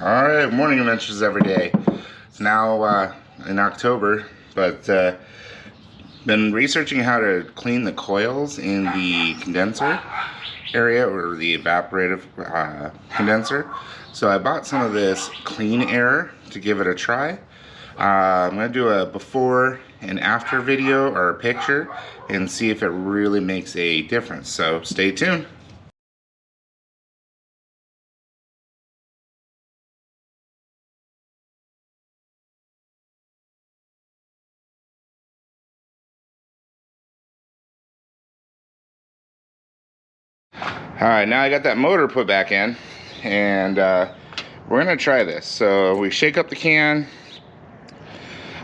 Alright, morning adventures every day. It's now in October, but been researching how to clean the coils in the condenser area, or the evaporative condenser. So I bought some of this clean air to give it a try. I'm going to do a before and after video or a picture and see if it really makes a difference. So stay tuned. Alright, now I got that motor put back in, and we're going to try this. So we shake up the can,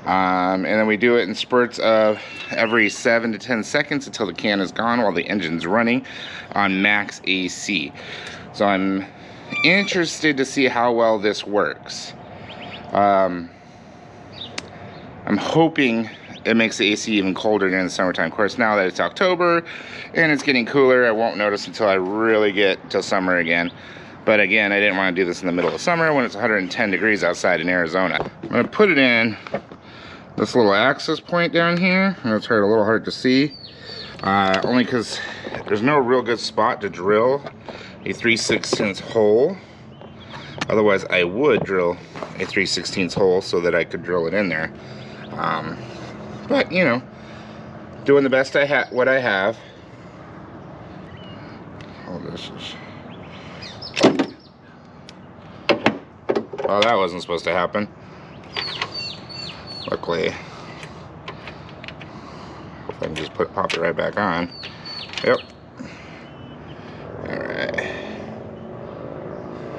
and then we do it in spurts of every 7 to 10 seconds until the can is gone while the engine's running on max AC. So I'm interested to see how well this works. I'm hoping it makes the AC even colder during the summertime. Of course, now that it's October and it's getting cooler, I won't notice until I really get to summer again. But again, I didn't want to do this in the middle of summer when it's 110 degrees outside in Arizona. I'm going to put it in this little access point down here. It's a little hard to see, only because there's no real good spot to drill a 3/16 hole. Otherwise, I would drill a 3/16 hole so that I could drill it in there. But you know, doing the best what I have. Oh, this is. Oh, that wasn't supposed to happen. Luckily, hope I can just pop it right back on. Yep. All right.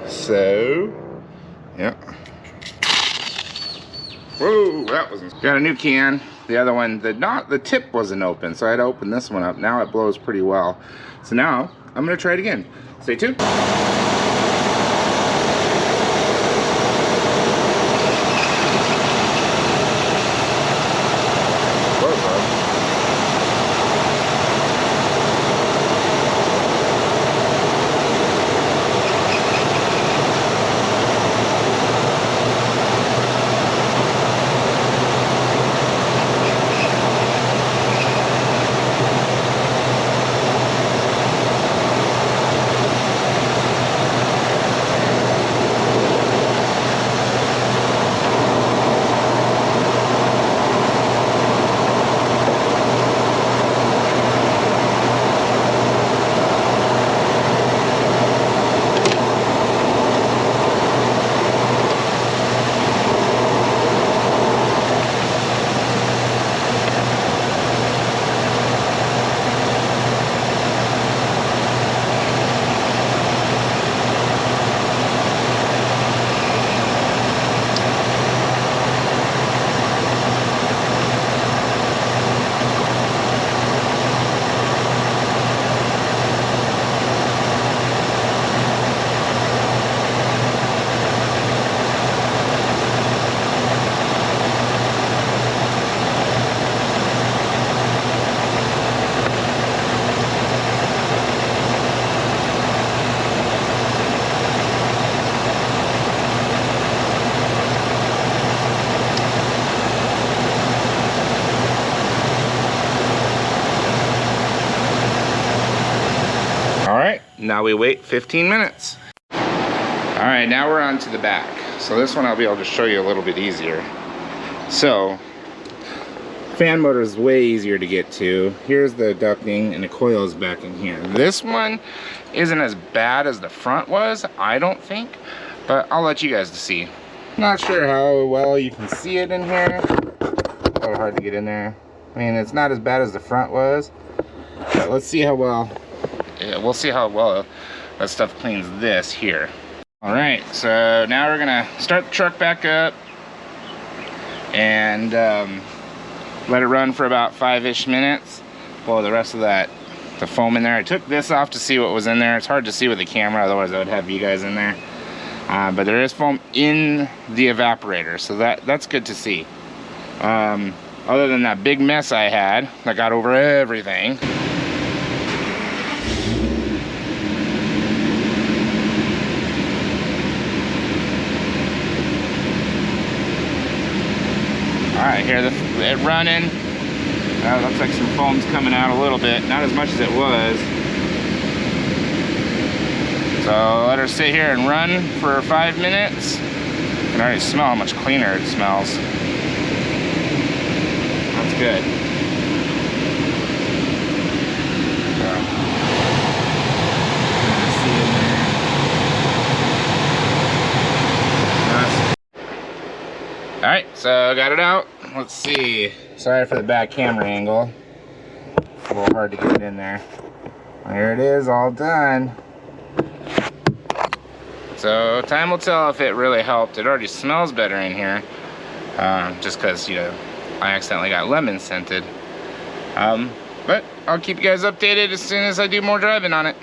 So, yep. Whoa, that wasn't. Got a new can. The other one, the tip wasn't open, so I had to open this one up. Now it blows pretty well. So now I'm gonna try it again. Stay tuned. Now we wait 15 minutes. All right, now we're on to the back. So this one I'll be able to show you a little bit easier. So, fan motor is way easier to get to. Here's the ducting and the coil is back in here. This one isn't as bad as the front was, I don't think, but I'll let you guys see. Not sure how well you can see it in here. A little hard to get in there. I mean, it's not as bad as the front was, but let's see how well. Yeah, we'll see how well that stuff cleans this here. All right, so now we're gonna start the truck back up and let it run for about 5-ish minutes. Blow the rest of the foam in there. I took this off to see what was in there. It's hard to see with the camera, otherwise I would have you guys in there. But there is foam in the evaporator, so that's good to see. Other than that big mess I had that got over everything. Alright, hear it running. Looks like some foam's coming out a little bit, not as much as it was. So let her sit here and run for 5 minutes. You can already smell how much cleaner it smells. That's good. Alright, so I got it out. Let's see. Sorry for the bad camera angle. It's a little hard to get it in there. There it is, all done. So time will tell if it really helped. It already smells better in here. Just because, you know, I accidentally got lemon scented. But I'll keep you guys updated as soon as I do more driving on it.